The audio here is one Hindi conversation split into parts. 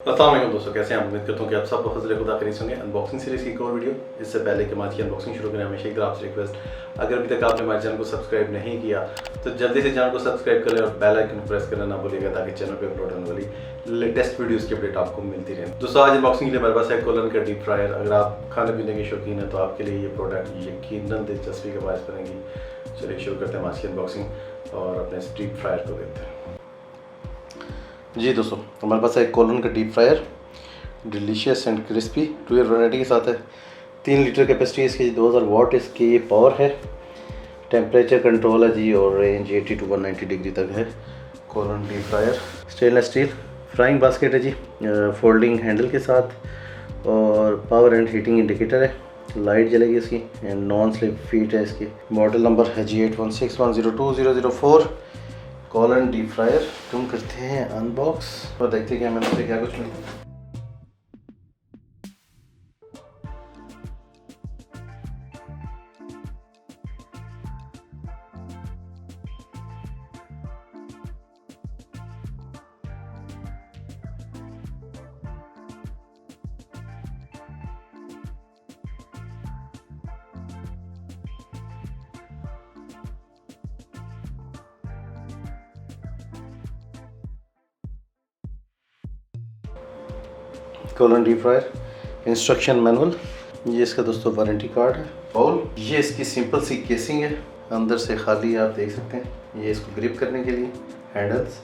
अस्सलाम वालेकुम दोस्तों, कैसे हैं? उम्मीद करता हूँ कि आप सब फजल खुदा खरीद होंगे। अनबॉक्सिंग सीरीज़ की एक और वीडियो। इससे पहले कि हम आज की अनबॉक्सिंग शुरू करें, हमेशा एक आपसे रिक्वेस्ट, अगर अभी तक आपने हमारे चैनल को सब्सक्राइब नहीं किया तो जल्दी से चैनल को सब्सक्राइब करें और बेल आइकन प्रेस करना ना भूलिएगा ताकि चैनल पर अपलोड होने वाली लेटेस्ट वीडियोज़ की अपडेट आपको मिलती रहे। दोस्तों, आज अनबॉक्सिंग के लिए हमारे पास है कोलन का डीप फ्रायर। अगर आप खाने पीने के शौकीन हैं तो आपके लिए ये प्रोडक्ट यकीनन दिलचस्पी का बायस बनेगी। चलिए शुरू करते हैं आज की अनबॉक्सिंग और अपने इस डीप फ्रायर को देखते हैं। जी दोस्तों, हमारे पास है कोलन का deep fryer, delicious and crispy 2 year warranty के साथ है। 3 लीटर कैपेसिटी इसकी, 2000 वाट इसकी पावर है। टेम्परेचर कंट्रोल है जी और रेंज 80 to 190 डिग्री तक है। Colon deep fryer stainless steel frying basket है जी, फोल्डिंग हैंडल के साथ और पावर एंड हीटिंग इंडिकेटर है। लाइट जलेगी इसकी एंड नॉन स्लिप फीट है इसकी। मॉडल नंबर है जी 8161020004 कोलन डीप फ्रायर। तुम करते हैं अनबॉक्स और देखते हैं कि हमें इससे क्या कुछ मिलता है। Colon deep fryer instruction manual, ये इसका दोस्तों वारंटी कार्ड है। बाउल, ये इसकी सिंपल सी केसिंग है, अंदर से खाली आप देख सकते हैं। ये इसको ग्रिप करने के लिए हैंडल्स।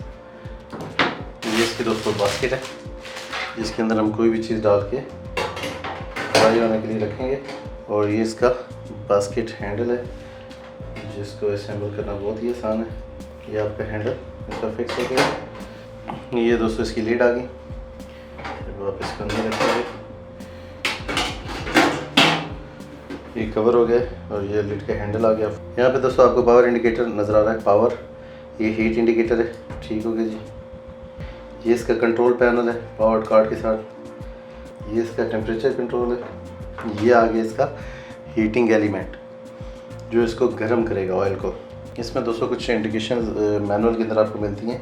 ये इसकी दोस्तों बास्केट है जिसके अंदर हम कोई भी चीज़ डाल के फ्राई होने के लिए रखेंगे। और ये इसका बास्केट हैंडल है जिसको असेंबल करना बहुत ही आसान है। ये आपका हैंडल इसका फिक्स हो गया। ये दोस्तों इसकी लीड आ गई, आप इसको अंदर रखेंगे। ये कवर हो गया और ये लिड का हैंडल आ गया। यहाँ पे दोस्तों आपको पावर इंडिकेटर नज़र आ रहा है, पावर। ये हीट इंडिकेटर है, ठीक हो गया जी। ये इसका कंट्रोल पैनल है पावर कार्ड के साथ। ये इसका टेम्परेचर कंट्रोल है। ये आ गया इसका हीटिंग एलिमेंट जो इसको गर्म करेगा ऑयल को। इसमें दोस्तों कुछ इंडिकेशन मैनुअल के अंदर आपको मिलती हैं।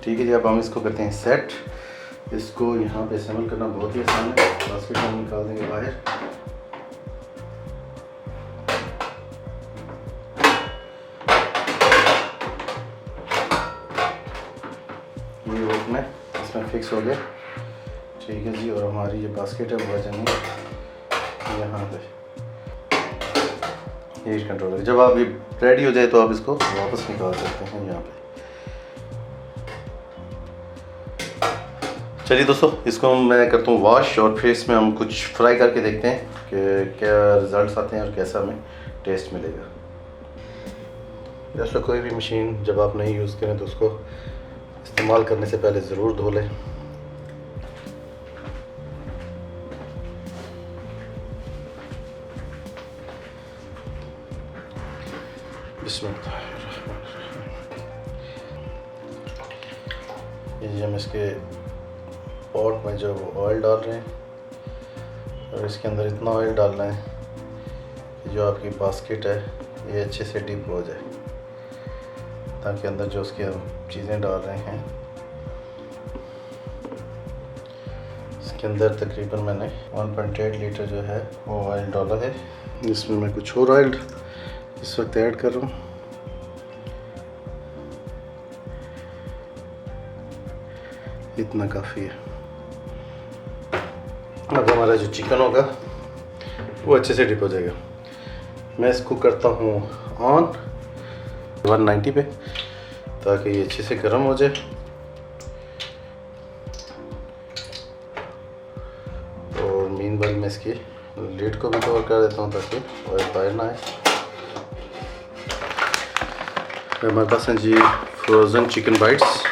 ठीक है जी, अब हम इसको करते हैं सेट। इसको यहाँ पे असेंबल करना बहुत ही आसान है। बास्केट हम निकाल देंगे बाहर। ये वर्क में इसमें फिक्स हो गया, ठीक है जी। और हमारी ये बास्केट है वो जाएंगे यहाँ पे हीट कंट्रोलर। जब आप ये रेडी हो जाए तो आप इसको वापस निकाल सकते हैं यहाँ पे। चलिए दोस्तों, इसको मैं करता हूँ वॉश और फिर इसमें हम कुछ फ्राई करके देखते हैं कि क्या रिजल्ट्स आते हैं और कैसा हमें टेस्ट मिलेगा। जैसा कोई भी मशीन जब आप नहीं यूज़ करें तो उसको इस्तेमाल करने से पहले ज़रूर धो लें। ये जी हम इसके पॉट में जो ऑयल डाल रहे हैं और इसके अंदर इतना ऑयल डालना है कि जो आपकी बास्केट है ये अच्छे से डीप हो जाए, ताकि अंदर जो उसके हम चीज़ें डाल रहे हैं इसके अंदर तकरीबन मैंने 1.8 लीटर जो है वो ऑयल डाला है। इसमें मैं कुछ और ऑयल इस वक्त ऐड कर रहा हूँ। इतना काफ़ी है। अब हमारा जो चिकन होगा वो अच्छे से डिप हो जाएगा। मैं इसको करता हूँ ऑन 190 पे, ताकि ये अच्छे से गर्म हो जाए। और मीनवाइल मैं इसकी लिड को भी कवर कर देता हूँ ताकि ऑयल बाहर ना आए। हमारे पास हैं जी frozen chicken bites.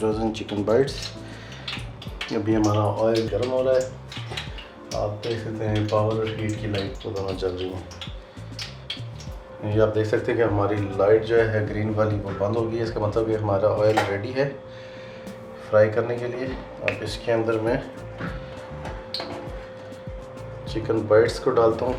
Frozen chicken bites. अभी हमारा ऑयल गर्म हो रहा है। आप देख सकते हैं पावर और हीट की लाइट तो दोनों चल रही हैं। ये आप देख सकते हैं कि हमारी लाइट जो है ग्रीन वाली वो बंद हो गई है। इसका मतलब कि हमारा ऑयल रेडी है फ्राई करने के लिए। अब इसके अंदर मैं चिकन बाइट्स को डालता हूँ।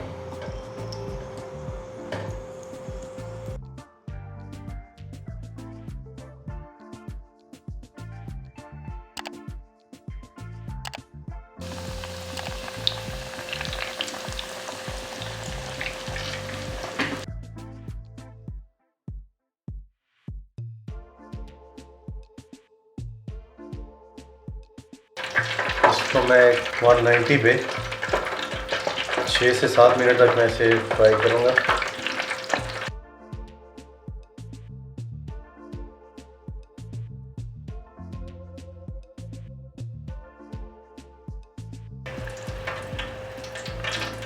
इसको मैं 190 पे 6 से 7 मिनट तक मैं इसे फ्राई करूँगा।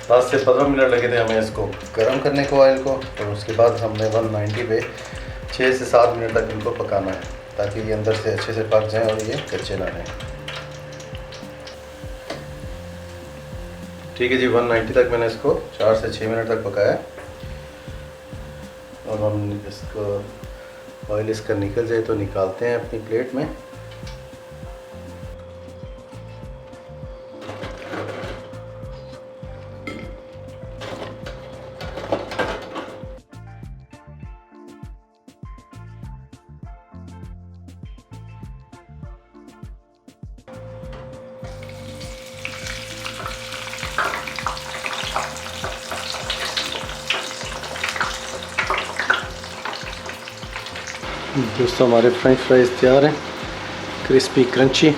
पाँच से 15 मिनट लगे थे हमें इसको गर्म करने को ऑयल को। और उसके बाद हमने 190 पे 6 से 7 मिनट तक इनको पकाना है, ताकि ये अंदर से अच्छे से पक जाएं और ये कच्चे ना रहें। ठीक है जी, 190 तक मैंने इसको 4 से 6 मिनट तक पकाया। और हम इसको ऑयल इसका निकल जाए तो निकालते हैं अपनी प्लेट में। दोस्तों हमारे फ्रेंच फ्राइज तैयार हैं, क्रिस्पी क्रंची।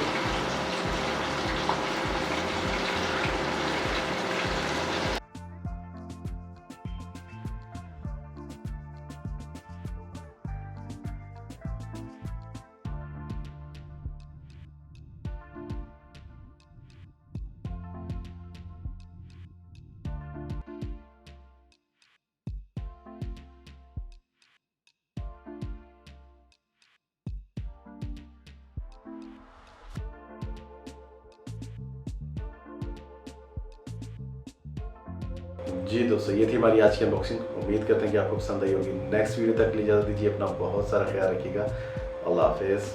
जी दोस्तों, ये थी हमारी आज की अनबॉक्सिंग। उम्मीद करते हैं कि आपको पसंद आई होगी। नेक्स्ट वीडियो तक के लिए इजाज़त दीजिए। अपना बहुत सारा ख्याल रखिएगा। अल्लाह हाफिज़।